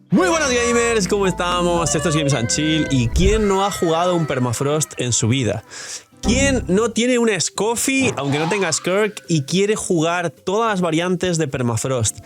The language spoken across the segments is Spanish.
Muy buenos gamers, ¿cómo estamos? Esto es Games and Chill. ¿Y quién no ha jugado un Permafrost en su vida? ¿Quién no tiene una Scoffy, aunque no tenga Skirk, y quiere jugar todas las variantes de Permafrost?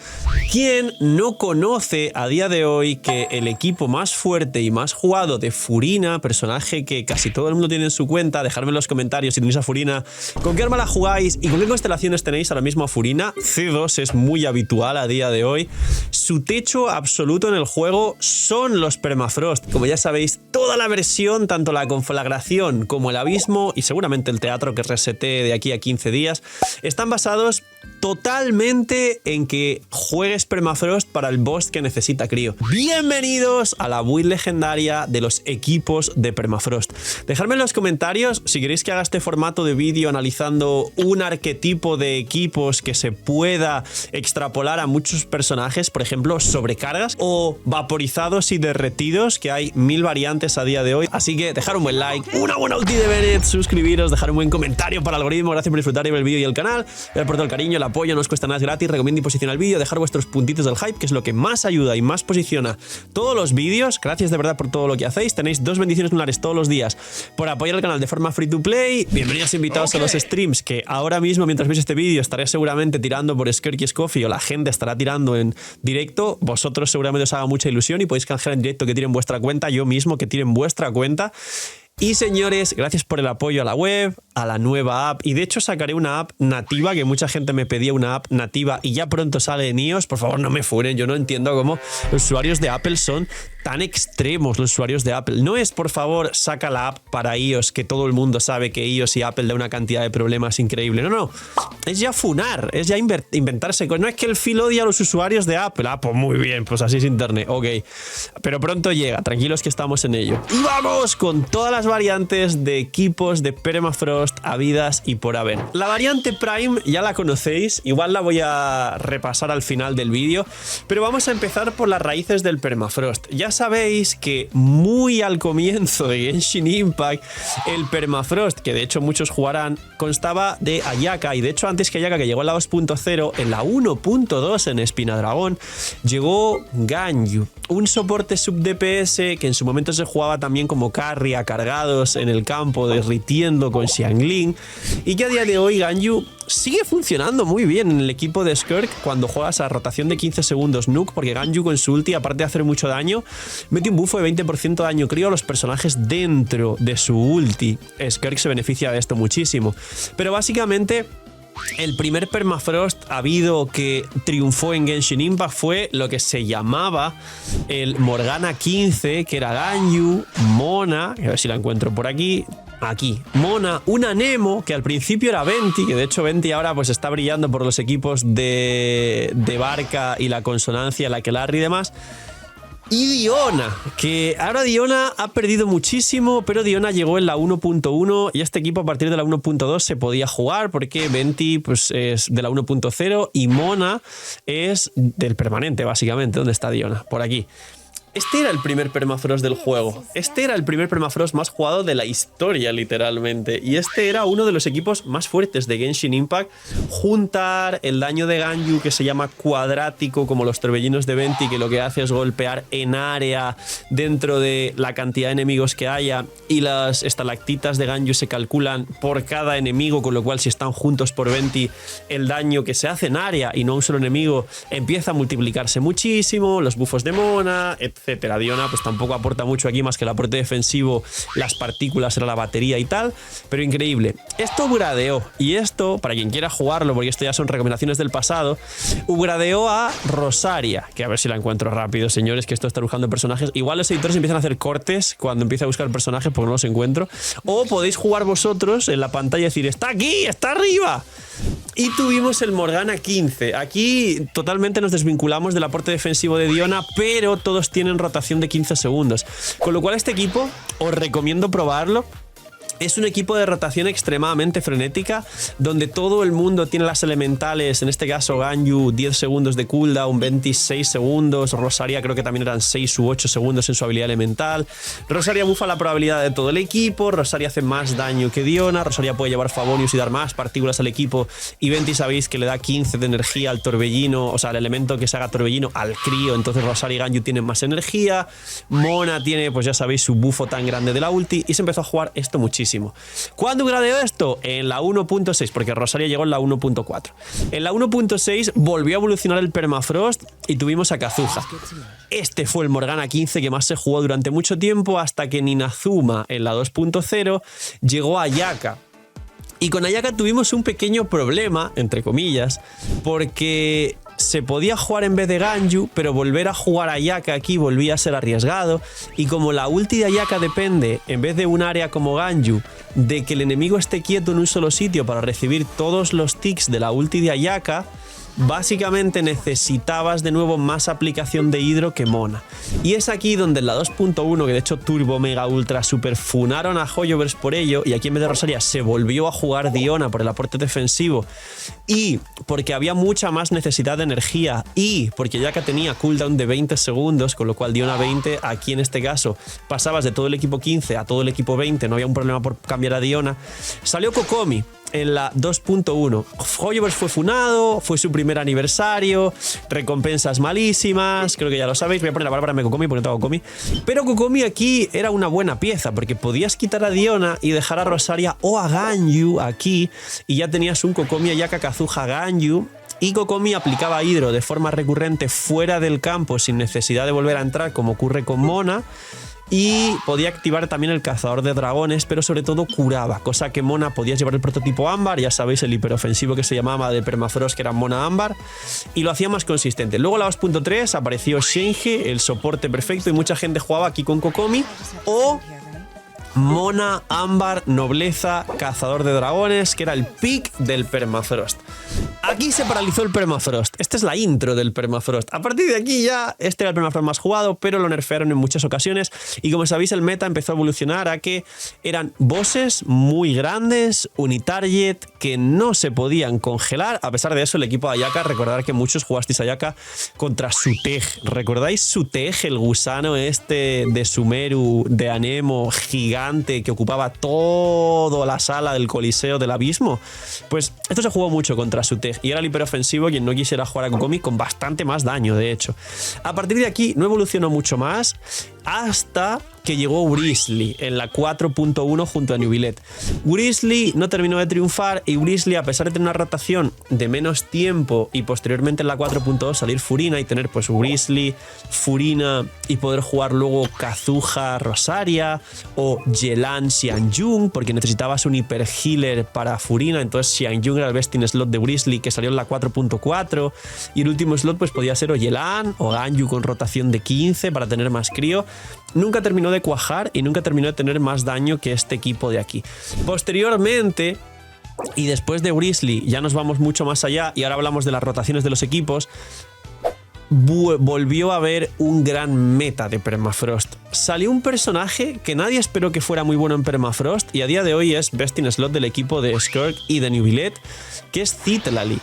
¿Quién no conoce a día de hoy que el equipo más fuerte y más jugado de Furina, personaje que casi todo el mundo tiene en su cuenta, dejadme en los comentarios si tenéis a Furina, con qué arma la jugáis y con qué constelaciones tenéis ahora mismo a Furina? C2 es muy habitual a día de hoy. Su techo absoluto en el juego son los Permafrost. Como ya sabéis, toda la versión, tanto la conflagración como el abismo y seguramente el teatro que resete de aquí a 15 días, están basados totalmente en que juegues Permafrost para el boss que necesita crío. Bienvenidos a la build legendaria de los equipos de Permafrost. Dejadme en los comentarios si queréis que haga este formato de vídeo analizando un arquetipo de equipos que se pueda extrapolar a muchos personajes, por ejemplo, sobrecargas o vaporizados y derretidos, que hay 1000 variantes a día de hoy. Así que dejar un buen like, una buena ulti de Bennett, suscribiros, dejar un buen comentario para el algoritmo. Gracias por disfrutar y ver el vídeo y el canal. Gracias por todo el cariño, el apoyo, no os cuesta nada, es gratis. Recomiendo y posiciona el vídeo, dejar vuestros puntitos del hype, que es lo que más ayuda y más posiciona todos los vídeos. Gracias de verdad por todo lo que hacéis. Tenéis 2 bendiciones lunares todos los días por apoyar el canal de forma free to play. Bienvenidos invitados a los streams, que ahora mismo, mientras veis este vídeo, estaré seguramente tirando por Skirk y Scoffy, o la gente estará tirando en directo. Vosotros seguramente os haga mucha ilusión y podéis canjear en directo que tiren vuestra cuenta, yo mismo que tiren vuestra cuenta. Y señores, gracias por el apoyo a la web, a la nueva app, y de hecho sacaré una app nativa, que mucha gente me pedía una app nativa y ya pronto sale en iOS. Por favor, no me furen, yo no entiendo cómo los usuarios de Apple son tan extremos, los usuarios de Apple. No es, por favor, saca la app para iOS, que todo el mundo sabe que iOS y Apple da una cantidad de problemas increíble. No, es ya funar, es ya inventarse cosas. No es que el Phil odia a los usuarios de Apple. Ah, pues muy bien, pues así es internet, ok. Pero pronto llega, tranquilos que estamos en ello. Y vamos con todas las variantes de equipos de Permafrost habidas y por haber. La variante Prime ya la conocéis, igual la voy a repasar al final del vídeo, pero vamos a empezar por las raíces del Permafrost. Ya sabéis que muy al comienzo de Genshin Impact, el Permafrost, que de hecho muchos jugarán, constaba de Ayaka, y de hecho antes que Ayaka, que llegó en la 2.0, en la 1.2 en Espinadragón, llegó Ganyu, un soporte sub DPS que en su momento se jugaba también como carry a cargados en el campo, derritiendo con Xiangling, y que a día de hoy Ganyu sigue funcionando muy bien en el equipo de Skirk cuando juegas a rotación de 15 segundos nuke, porque Ganyu con su ulti, aparte de hacer mucho daño, mete un buffo de 20% de daño crío a los personajes dentro de su ulti. Skirk se beneficia de esto muchísimo. Pero básicamente el primer Permafrost habido que triunfó en Genshin Impact fue lo que se llamaba el Morgana 15, que era Ganyu, Mona, a ver si la encuentro por aquí, Mona, una Nemo, que al principio era Venti, que de hecho Venti ahora pues está brillando por los equipos de Barca y la consonancia, la Aquelarre y demás. Y Diona, que ahora Diona ha perdido muchísimo, pero Diona llegó en la 1.1 y este equipo a partir de la 1.2 se podía jugar porque Venti pues, es de la 1.0 y Mona es del permanente, básicamente. ¿Dónde está Diona? Por aquí. Este era el primer Permafrost del juego. Este era el primer Permafrost más jugado de la historia, literalmente. Y este era uno de los equipos más fuertes de Genshin Impact. Juntar el daño de Ganyu, que se llama cuadrático, como los torbellinos de Venti, que lo que hace es golpear en área dentro de la cantidad de enemigos que haya. Y las estalactitas de Ganyu se calculan por cada enemigo, con lo cual si están juntos por Venti, el daño que se hace en área y no a un solo enemigo empieza a multiplicarse muchísimo. Los buffos de Mona, etcétera. Diona pues tampoco aporta mucho aquí más que el aporte defensivo, las partículas era la batería y tal, pero increíble. Esto upgradeó, y esto, para quien quiera jugarlo, porque esto ya son recomendaciones del pasado, upgradeó a Rosaria, que a ver si la encuentro rápido, señores, que esto está buscando personajes. Igual los editores empiezan a hacer cortes cuando empieza a buscar personajes porque no los encuentro, o podéis jugar vosotros en la pantalla y decir, está aquí, está arriba. Y tuvimos el Morgana 15. Aquí totalmente nos desvinculamos del aporte defensivo de Diona, pero todos tienen rotación de 15 segundos. Con lo cual este equipo os recomiendo probarlo. Es un equipo de rotación extremadamente frenética, donde todo el mundo tiene las elementales, en este caso Ganyu 10 segundos de cooldown, 26 segundos, Rosaria creo que también eran 6 u 8 segundos en su habilidad elemental. Rosaria bufa la probabilidad de todo el equipo, Rosaria hace más daño que Diona, Rosaria puede llevar Favonius y dar más partículas al equipo, y Venti sabéis que le da 15 de energía al torbellino, o sea, el elemento que se haga torbellino al crío, entonces Rosaria y Ganyu tienen más energía, Mona tiene, pues ya sabéis, su bufo tan grande de la ulti, y se empezó a jugar esto muchísimo. ¿Cuándo gradeó esto? En la 1.6, porque Rosaria llegó en la 1.4. En la 1.6 volvió a evolucionar el Permafrost y tuvimos a Kazuha. Este fue el Morgana 15 que más se jugó durante mucho tiempo, hasta que Ninazuma en la 2.0 llegó a Ayaka. Y con Ayaka tuvimos un pequeño problema, entre comillas, porque se podía jugar en vez de Ganyu, pero volver a jugar a Ayaka aquí volvía a ser arriesgado, y como la ulti de Ayaka depende, en vez de un área como Ganyu, de que el enemigo esté quieto en un solo sitio para recibir todos los ticks de la ulti de Ayaka, básicamente necesitabas de nuevo más aplicación de hidro que Mona. Y es aquí donde en la 2.1, que de hecho Turbo, Mega, Ultra, Super funaron a Hoyoverse por ello, y aquí en vez de Rosaria se volvió a jugar Diona por el aporte defensivo, y porque había mucha más necesidad de energía, y porque Ayaka tenía cooldown de 20 segundos, con lo cual Diona 20, aquí en este caso pasabas de todo el equipo 15 a todo el equipo 20, no había un problema por cambiar a Diona. Salió Kokomi en la 2.1. Hoyoverse fue funado, fue su primer aniversario, recompensas malísimas, creo que ya lo sabéis, voy a poner la palabra Kokomi porque no tengo Kokomi. Pero Kokomi aquí era una buena pieza, porque podías quitar a Diona y dejar a Rosaria o a Ganyu aquí, y ya tenías un Kokomi, Ayaka, Kazuha, Ganyu, y Kokomi aplicaba hidro de forma recurrente fuera del campo sin necesidad de volver a entrar, como ocurre con Mona. Y podía activar también el cazador de dragones, pero sobre todo curaba, cosa que Mona podías llevar el prototipo ámbar, ya sabéis, el hiperofensivo que se llamaba de Permafrost, que era Mona ámbar, y lo hacía más consistente. Luego en la 2.3 apareció Shenhe, el soporte perfecto, y mucha gente jugaba aquí con Kokomi o Mona, ámbar, nobleza, cazador de dragones, que era el pick del Permafrost. Aquí se paralizó el Permafrost. Esta es la intro del Permafrost. A partir de aquí ya este era el Permafrost más jugado, pero lo nerfearon en muchas ocasiones, y como sabéis el meta empezó a evolucionar a que eran bosses muy grandes, unitarget, que no se podían congelar. A pesar de eso, el equipo de Ayaka, recordad que muchos jugasteis Ayaka contra Sutej. ¿Recordáis Sutej, el gusano este de Sumeru, de Anemo, gigante, que ocupaba toda la sala del Coliseo del Abismo? Pues esto se jugó mucho contra Sutej, y era el hiperofensivo quien no quisiera jugar a Kokomi, con bastante más daño, de hecho. A partir de aquí no evolucionó mucho más, hasta que llegó Wriothesley en la 4.1 junto a Neuvillette. Wriothesley no terminó de triunfar, y Wriothesley, a pesar de tener una rotación de menos tiempo y posteriormente en la 4.2 salir Furina y tener pues Wriothesley, Furina, y poder jugar luego Kazuha, Rosaria o Yelan, Xianjun, porque necesitabas un hiper healer para Furina, entonces Xianjun era el best in slot de Wriothesley, que salió en la 4.4, y el último slot pues podía ser o Yelan o Ganyu con rotación de 15 para tener más crío. Nunca terminó de cuajar y nunca terminó de tener más daño que este equipo de aquí. Posteriormente, y después de Wriothesley, ya nos vamos mucho más allá, y ahora hablamos de las rotaciones de los equipos. Volvió a haber un gran meta de Permafrost. Salió un personaje que nadie esperó que fuera muy bueno en Permafrost, y a día de hoy es best in slot del equipo de Skirk y de Neuvillette, que es Citlali,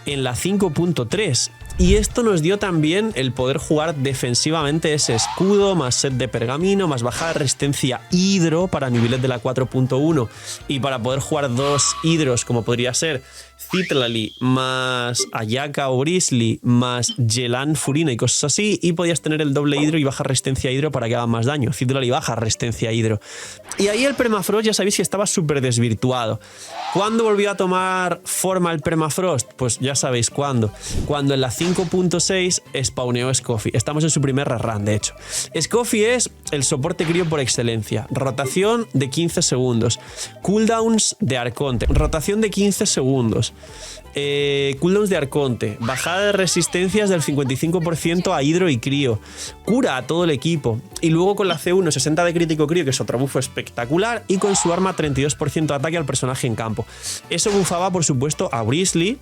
en la 5.3. Y esto nos dio también el poder jugar defensivamente ese escudo, más set de pergamino, más bajada resistencia hidro para Neuvillette de la 4.1, y para poder jugar dos hidros como podría ser Citlali más Ayaka o Wriothesley más Yelan, Furina y cosas así, y podías tener el doble hidro y baja resistencia hidro para que haga más daño. Citlali baja resistencia hidro. Y ahí el Permafrost ya sabéis que estaba súper desvirtuado. ¿Cuándo volvió a tomar forma el Permafrost? Pues ya sabéis cuándo. Cuando en la 5.6 spawneó Scoffy. Estamos en su primer run, de hecho. Scoffy es el soporte crío por excelencia. Rotación de 15 segundos. Cooldowns de Arconte. Rotación de 15 segundos. Cooldowns de Arconte. Bajada de resistencias del 55% a hidro y crío. Cura a todo el equipo. Y luego con la C1 60 de crítico crío, que es otro bufo espectacular. Y con su arma 32% de ataque al personaje en campo. Eso bufaba, por supuesto, a Wriothesley,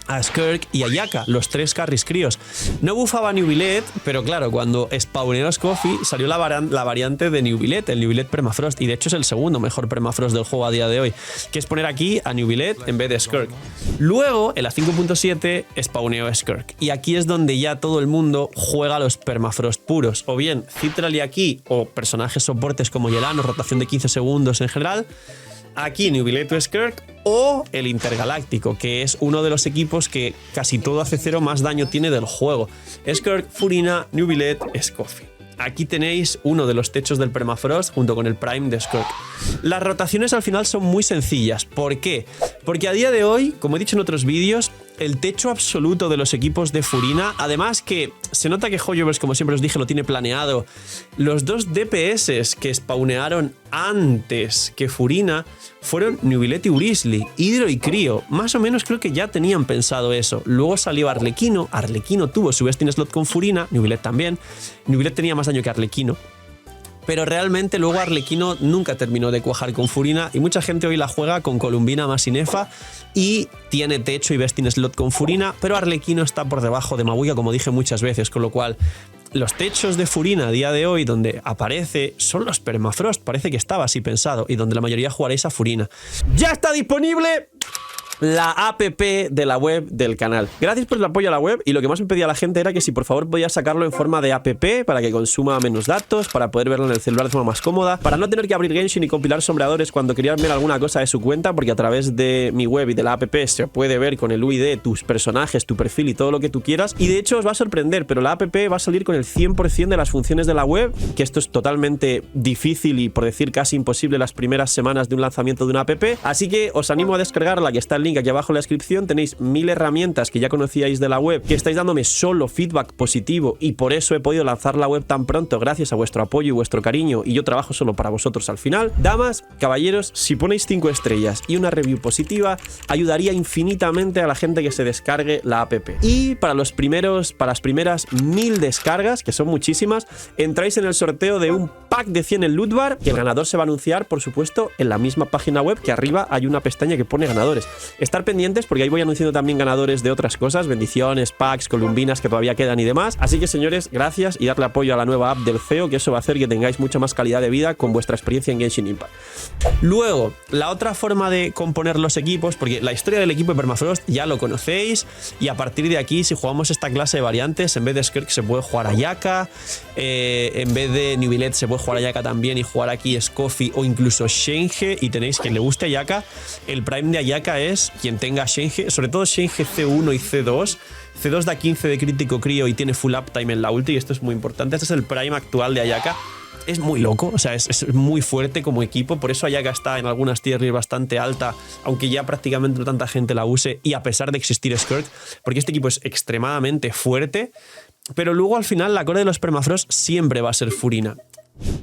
a Skirk y a Yaka, los 3 carries críos. No bufaba Newvillet, pero claro, cuando spawneó Scoffy salió la variante de Newvillet, el Newvillet Permafrost, y de hecho es el segundo mejor Permafrost del juego a día de hoy, que es poner aquí a Newvillet en vez de Skirk. Luego, en la 5.7, spawneó Skirk, y aquí es donde ya todo el mundo juega los Permafrost puros, o bien Citral aquí, o personajes soportes como Yelan, o rotación de 15 segundos en general. Aquí Newvillet o Skirk, o el Intergaláctico, que es uno de los equipos que casi todo hace cero más daño tiene del juego. Skirk, Furina, Newvillet, Scoffy. Aquí tenéis uno de los techos del Permafrost junto con el Prime de Skirk. Las rotaciones al final son muy sencillas. ¿Por qué? Porque a día de hoy, como he dicho en otros vídeos, el techo absoluto de los equipos de Furina, además que se nota que Hoyoverse, como siempre os dije, lo tiene planeado. Los 2 DPS que spawnearon antes que Furina fueron Newvillet y Wrisley, Hydro y Crío. Más o menos creo que ya tenían pensado eso. Luego salió Arlequino. Arlequino tuvo su Best in Slot con Furina, Newvillet también. Newvillet tenía más daño que Arlequino. Pero realmente luego Arlequino nunca terminó de cuajar con Furina y mucha gente hoy la juega con Columbina más Inefa y tiene techo y Best in Slot con Furina, pero Arlequino está por debajo de Mabuya, como dije muchas veces, con lo cual los techos de Furina a día de hoy donde aparece son los Permafrost, parece que estaba así pensado, y donde la mayoría jugaréis a Furina. ¡Ya está disponible la app de la web del canal! Gracias por el apoyo a la web, y lo que más me pedía la gente era que si por favor podía sacarlo en forma de app para que consuma menos datos, para poder verlo en el celular de forma más cómoda, para no tener que abrir Genshin y compilar sombreadores cuando querían ver alguna cosa de su cuenta, porque a través de mi web y de la app se puede ver con el UID tus personajes, tu perfil y todo lo que tú quieras. Y de hecho os va a sorprender, pero la app va a salir con el 100% de las funciones de la web, que esto es totalmente difícil y por decir casi imposible las primeras semanas de un lanzamiento de una app, así que os animo a descargarla, que está el link aquí abajo en la descripción. Tenéis 1000 herramientas que ya conocíais de la web, que estáis dándome solo feedback positivo, y por eso he podido lanzar la web tan pronto, gracias a vuestro apoyo y vuestro cariño, y yo trabajo solo para vosotros al final. Damas, caballeros, si ponéis 5 estrellas y una review positiva, ayudaría infinitamente a la gente que se descargue la app. Y para las primeras 1000 descargas, que son muchísimas, entráis en el sorteo de un pack de 100 en Loot Bar, que el ganador se va a anunciar, por supuesto, en la misma página web, que arriba hay una pestaña que pone ganadores. Estar pendientes porque ahí voy anunciando también ganadores de otras cosas, bendiciones, packs, columbinas que todavía quedan y demás. Así que señores, gracias, y darle apoyo a la nueva app del CEO, que eso va a hacer que tengáis mucha más calidad de vida con vuestra experiencia en Genshin Impact. Luego, la otra forma de componer los equipos, porque la historia del equipo de Permafrost ya lo conocéis, y a partir de aquí, si jugamos esta clase de variantes, en vez de Skirk se puede jugar a Yaka, en vez de Newvillet se puede jugar a Yaka también y jugar aquí Scoffy o incluso Shenge, y tenéis quien le guste a Yaka, el prime de Ayaka es quien tenga Shenge, sobre todo Shenge C1 y C2. C2 da 15 de crítico crío y tiene full uptime en la ulti, y esto es muy importante. Este es el prime actual de Ayaka. Es muy loco, o sea, es muy fuerte como equipo, por eso Ayaka está en algunas tier list bastante alta, aunque ya prácticamente no tanta gente la use, y a pesar de existir Skirk, porque este equipo es extremadamente fuerte. Pero luego al final la core de los Permafrost siempre va a ser Furina.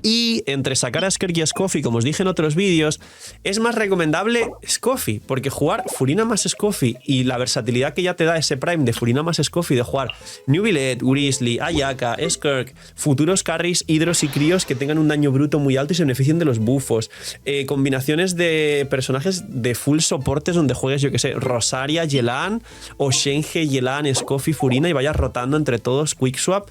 Y entre sacar a Skirk y Scoffy, como os dije en otros vídeos, es más recomendable Scoffy, porque jugar Furina más Scoffy y la versatilidad que ya te da ese prime de Furina más Scoffy, de jugar Newvillet, Wrisley, Ayaka, Skirk, futuros carries, hidros y críos que tengan un daño bruto muy alto y se beneficien de los buffos, combinaciones de personajes de full soportes donde juegues, yo que sé, Rosaria, Yelan, o Shenge, Yelan, Scoffy, Furina, y vayas rotando entre todos, quickswap.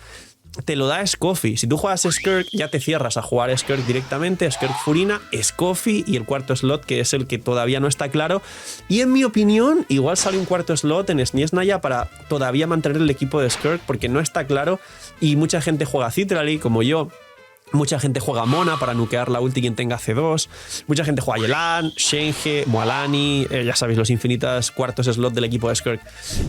Te lo da Scoffy. Si tú juegas Skirk, ya te cierras a jugar Skirk directamente, Skirk Furina, Scoffy y el cuarto slot, que es el que todavía no está claro. Y en mi opinión, igual sale un cuarto slot en SNES Naya para todavía mantener el equipo de Skirk, porque no está claro y mucha gente juega Citrally, como yo. Mucha gente juega Mona para nukear la ulti quien tenga C2. Mucha gente juega Yelan, Shenge, Moalani, ya sabéis, los infinitos cuartos slot del equipo de Skirk.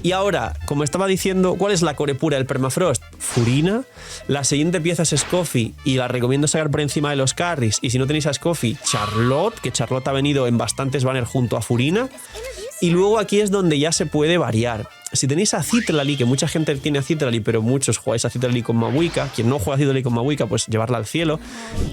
Y ahora, como estaba diciendo, ¿cuál es la core pura del Permafrost? Furina. La siguiente pieza es Scoffy, y la recomiendo sacar por encima de los carries. Y si no tenéis a Scoffy, Charlotte, que Charlotte ha venido en bastantes banners junto a Furina. Y luego aquí es donde ya se puede variar. Si tenéis a Citrally, que mucha gente tiene a Citrally, pero muchos jugáis a Citrally con Mabuika, quien no juega a Citrally con Mabuika, pues llevarla al cielo.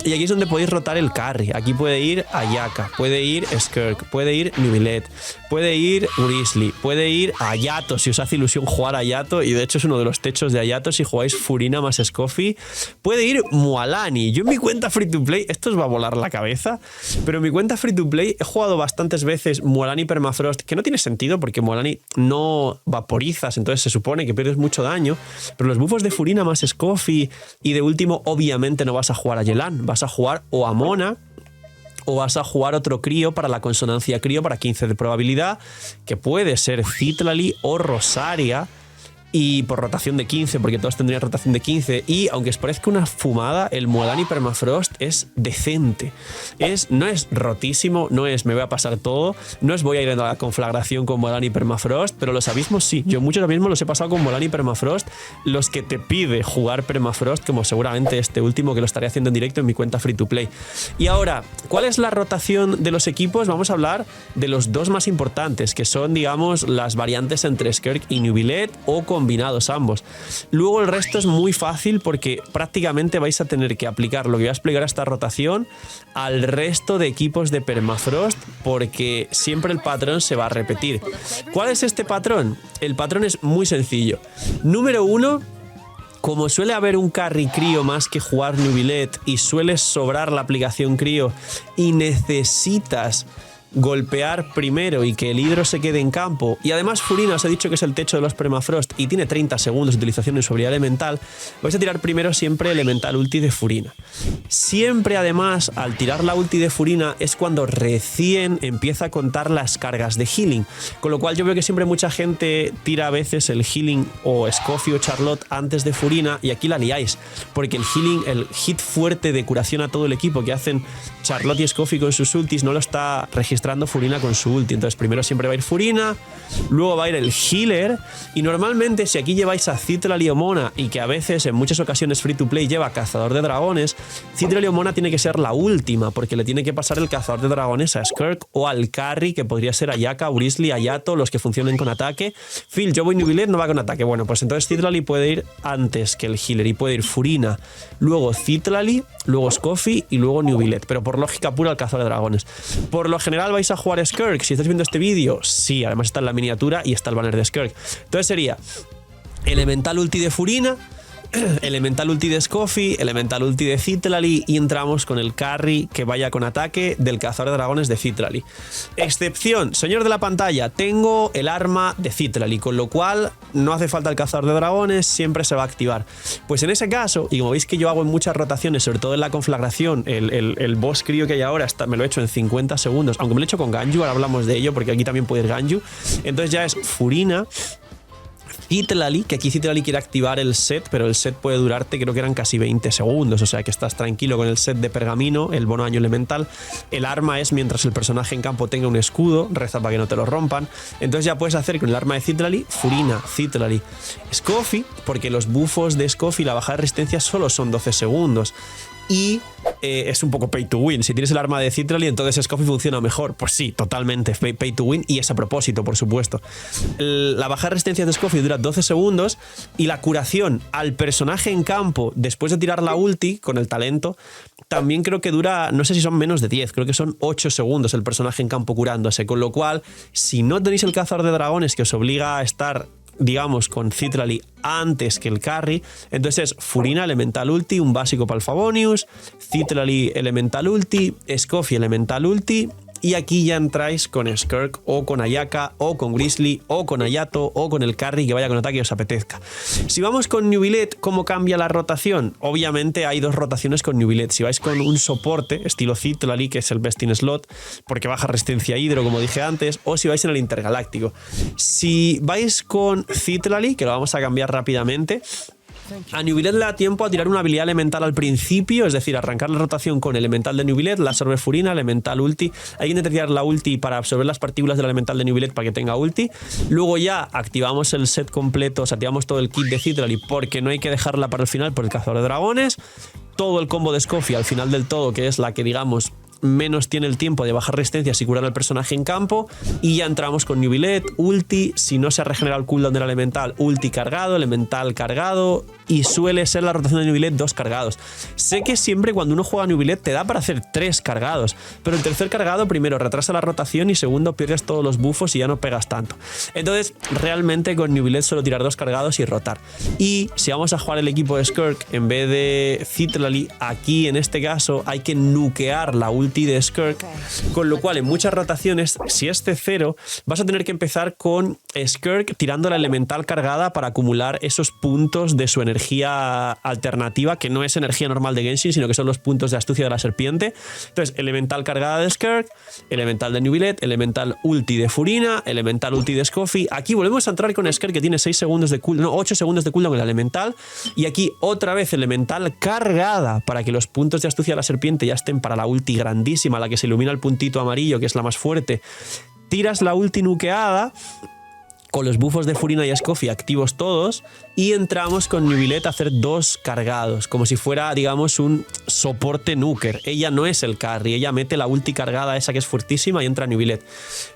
Y aquí es donde podéis rotar el carry. Aquí puede ir Ayaka, puede ir Skirk, puede ir Newvillet, puede ir Grizzly, puede ir Ayato, si os hace ilusión jugar a Ayato, y de hecho es uno de los techos de Ayato si jugáis Furina más Scoffy. Puede ir Mualani. Yo en mi cuenta free to play, esto os va a volar la cabeza, pero en mi cuenta free to play he jugado bastantes veces Mualani Permafrost, que no tiene sentido porque Mualani no vaporizas, entonces se supone que pierdes mucho daño, pero los buffos de Furina más Scoffy y de último obviamente no vas a jugar a Yelan, vas a jugar o a Mona o vas a jugar otro crío para la consonancia crío para 15 de probabilidad, que puede ser Citlali o Rosaria, y por rotación de 15, porque todos tendrían rotación de 15, y aunque os parezca una fumada, el Mualani Permafrost es decente. No es rotísimo, no es me voy a pasar todo, no es voy a ir a la conflagración con Mualani Permafrost, pero los abismos sí. Yo muchos abismos los he pasado con Mualani Permafrost, los que te pide jugar Permafrost, como seguramente este último que lo estaré haciendo en directo en mi cuenta free to play. Y ahora, ¿cuál es la rotación de los equipos? Vamos a hablar de los dos más importantes, que son, digamos, las variantes entre Skirk y Neuvillette o combinados ambos. Luego el resto es muy fácil porque prácticamente vais a tener que aplicar lo que voy a explicar a esta rotación al resto de equipos de Permafrost, porque siempre el patrón se va a repetir. ¿Cuál es este patrón? El patrón es muy sencillo. Número 1, como suele haber un carry crío más que jugar Neuvillette y suele sobrar la aplicación crío y necesitas golpear primero y que el hidro se quede en campo, y además Furina os he dicho que es el techo de los Permafrost y tiene 30 segundos de utilización en su habilidad elemental, vais a tirar primero siempre elemental ulti de Furina. Siempre además al tirar la ulti de Furina es cuando recién empieza a contar las cargas de healing, con lo cual yo veo que siempre mucha gente tira a veces el healing o Scoffy o Charlotte antes de Furina, y aquí la liáis, porque el healing, el hit fuerte de curación a todo el equipo que hacen Charlotte y Scoffy con sus ultis no lo está registrando Furina con su ulti. Entonces primero siempre va a ir Furina, luego va a ir el healer, y normalmente si aquí lleváis a Citlali o Mona, y que a veces en muchas ocasiones free to play lleva Cazador de Dragones, Citlali o Mona tiene que ser la última, porque le tiene que pasar el Cazador de Dragones a Skirk o al carry, que podría ser Ayaka, Grizzly, Ayato, los que funcionen con ataque. Phil, yo voy Neuvillette, no va con ataque. Bueno, pues entonces Citlali puede ir antes que el healer, y puede ir Furina, luego Citlali, luego Scoffy y luego Neuvillette, pero por lógica pura el Cazador de Dragones. Por lo general vais a jugar Skirk. Si estáis viendo este vídeo, sí, además está en la miniatura y está el banner de Skirk. Entonces sería elemental ulti de Furina, elemental ulti de Scoffy, elemental ulti de Citlali, y entramos con el carry que vaya con ataque del Cazador de Dragones de Citlali. Excepción, señor de la pantalla, tengo el arma de Citlali, con lo cual no hace falta el Cazador de Dragones, siempre se va a activar. Pues en ese caso, y como veis que yo hago en muchas rotaciones, sobre todo en la conflagración, el boss crío que hay ahora me lo he hecho en 50 segundos, aunque me lo he hecho con Ganju, ahora hablamos de ello porque aquí también puede ir Ganju. Entonces ya es Furina, Citlali, que aquí Citlali quiere activar el set, pero el set puede durarte, creo que eran casi 20 segundos, o sea que estás tranquilo con el set de pergamino, el bono año elemental. El arma es mientras el personaje en campo tenga un escudo, reza para que no te lo rompan. Entonces ya puedes hacer con el arma de Citlali, Furina, Citlali, Scoffy, porque los buffos de Scoffy, la bajada de resistencia solo son 12 segundos. Y es un poco pay to win. Si tienes el arma de Citlali, entonces Scoffy funciona mejor. Pues sí, totalmente pay to win, y es a propósito, por supuesto. La baja de resistencia de Scoffy dura 12 segundos, y la curación al personaje en campo después de tirar la ulti con el talento también creo que dura, no sé si son menos de 10, creo que son 8 segundos el personaje en campo curándose, con lo cual si no tenéis el Cazador de Dragones que os obliga a estar, digamos, con Citlali antes que el carry, entonces es Furina elemental ulti, un básico para el Favonius, Citlali elemental ulti, Scoffy elemental ulti, y aquí ya entráis con Skirk o con Ayaka o con Grizzly o con Ayato o con el carry que vaya con ataque que os apetezca. Si vamos con Neuvillette, ¿cómo cambia la rotación? Obviamente hay dos rotaciones con Neuvillette. Si vais con un soporte estilo Citlali, que es el best in slot porque baja resistencia a hidro, como dije antes, o si vais en el intergaláctico. Si vais con Citlali, que lo vamos a cambiar rápidamente, a Neuvillette le da tiempo a tirar una habilidad elemental al principio, es decir, arrancar la rotación con elemental de Neuvillette, la absorbe Furina, elemental ulti. Hay que intentar tirar la ulti para absorber las partículas del elemental de Neuvillette para que tenga ulti. Luego ya activamos el set completo, o sea, activamos todo el kit de Citlali porque no hay que dejarla para el final por el Cazador de Dragones. Todo el combo de Scoffy al final del todo, que es la que, digamos, menos tiene el tiempo de bajar resistencias y curar al personaje en campo. Y ya entramos con Neuvillette, ulti, si no se ha regenerado el cooldown del elemental, ulti cargado, elemental cargado, y suele ser la rotación de Neuvillette 2 cargados. Sé que siempre cuando uno juega a Neuvillette te da para hacer 3 cargados, pero el tercer cargado primero retrasa la rotación y segundo pierdes todos los buffos y ya no pegas tanto. Entonces realmente con Neuvillette solo tirar 2 cargados y rotar. Y si vamos a jugar el equipo de Skirk en vez de Citlalli, aquí en este caso hay que nukear la ulti de Skirk, con lo cual en muchas rotaciones, si es C0, vas a tener que empezar con Skirk tirando la elemental cargada para acumular esos puntos de su energía alternativa, que no es energía normal de Genshin, sino que son los puntos de astucia de la serpiente. Entonces, elemental cargada de Skirk, elemental de Neuvillette, elemental ulti de Furina, elemental ulti de Scoffy. Aquí volvemos a entrar con Skirk, que tiene 6 segundos de cooldown, no, 8 segundos de cooldown en el elemental, y aquí otra vez elemental cargada para que los puntos de astucia de la serpiente ya estén para la ulti grandísima, la que se ilumina el puntito amarillo, que es la más fuerte. Tiras la ulti nukeada con los buffos de Furina y Scoffy activos todos, y entramos con Neuvillette a hacer 2 cargados, como si fuera, digamos, un soporte nuker. Ella no es el carry, ella mete la ulti cargada esa que es fuertísima y entra Neuvillette.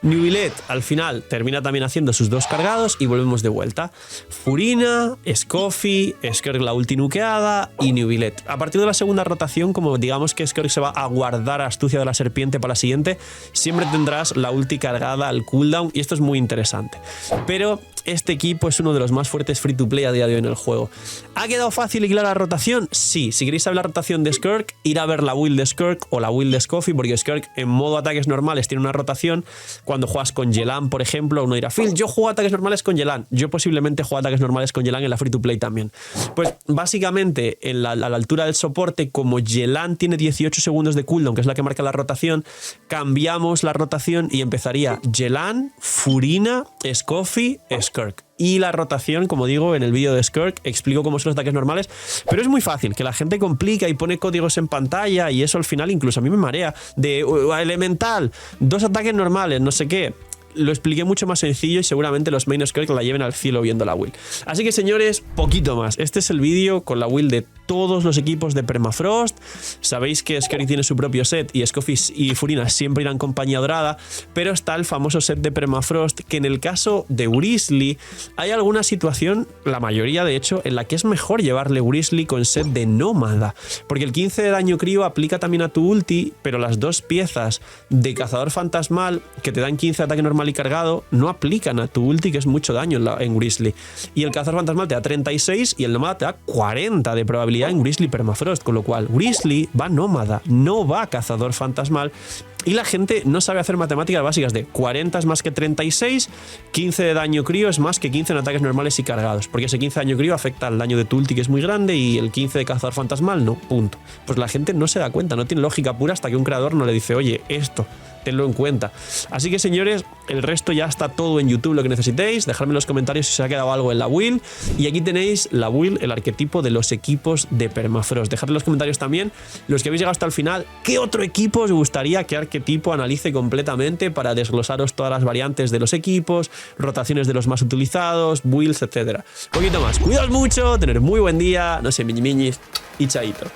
Neuvillette al final termina también haciendo sus 2 cargados y volvemos de vuelta. Furina, Scoffy, Skirk la ulti nukeada y Neuvillette. A partir de la segunda rotación, como digamos que Skirk se va a guardar astucia de la serpiente para la siguiente, siempre tendrás la ulti cargada al cooldown y esto es muy interesante. Pero este equipo es uno de los más fuertes free to play a día de hoy en el juego. ¿Ha quedado fácil y clara la rotación? Sí. Si queréis saber la rotación de Skirk, ir a ver la build de Skirk o la build de Scoffy, porque Skirk en modo ataques normales tiene una rotación. Cuando juegas con Yelan, por ejemplo, uno dirá, Phil, yo juego ataques normales con Yelan. Yo posiblemente juego ataques normales con Yelan en la free to play también. Pues básicamente a la altura del soporte, como Yelan tiene 18 segundos de cooldown, que es la que marca la rotación, cambiamos la rotación y empezaría Yelan, Furina, Scoffy, Skirk. Y la rotación, como digo, en el vídeo de Skirk explico cómo son los ataques normales, pero es muy fácil, que la gente complica y pone códigos en pantalla y eso al final incluso a mí me marea, de elemental, 2 ataques normales, no sé qué. Lo expliqué mucho más sencillo y seguramente los main Skirk la lleven al cielo viendo la build. Así que señores, poquito más. Este es el vídeo con la build de todos los equipos de Permafrost. Sabéis que Skirk tiene su propio set y Scoffy y Furina siempre irán compañía dorada, pero está el famoso set de Permafrost, que en el caso de Wriothesley hay alguna situación, la mayoría de hecho, en la que es mejor llevarle Wriothesley con set de nómada, porque el 15 de daño crío aplica también a tu ulti, pero las 2 piezas de cazador fantasmal que te dan 15 de ataque normal y cargado no aplican a tu ulti, que es mucho daño en Wriothesley, y el cazador fantasmal te da 36 y el nómada te da 40 de probabilidad en Wriothesley Permafrost, con lo cual Wriothesley va nómada, no va cazador fantasmal. Y la gente no sabe hacer matemáticas básicas de 40 es más que 36, 15 de daño crío es más que 15 en ataques normales y cargados, porque ese 15 de daño crío afecta al daño de tu ulti, que es muy grande, y el 15 de cazador fantasmal no, punto. Pues la gente no se da cuenta, no tiene lógica pura hasta que un creador no le dice, oye, esto, tenlo en cuenta. Así que señores, el resto ya está todo en YouTube, lo que necesitéis. Dejadme en los comentarios si os ha quedado algo en la build. Y aquí tenéis la build, el arquetipo de los equipos de Permafrost. Dejadme en los comentarios también, los que habéis llegado hasta el final, ¿qué otro equipo os gustaría que arquetipo analice completamente para desglosaros todas las variantes de los equipos, rotaciones de los más utilizados, builds, etcétera? Un poquito más. Cuidaos mucho, tener muy buen día, no sé, miñis y chaito.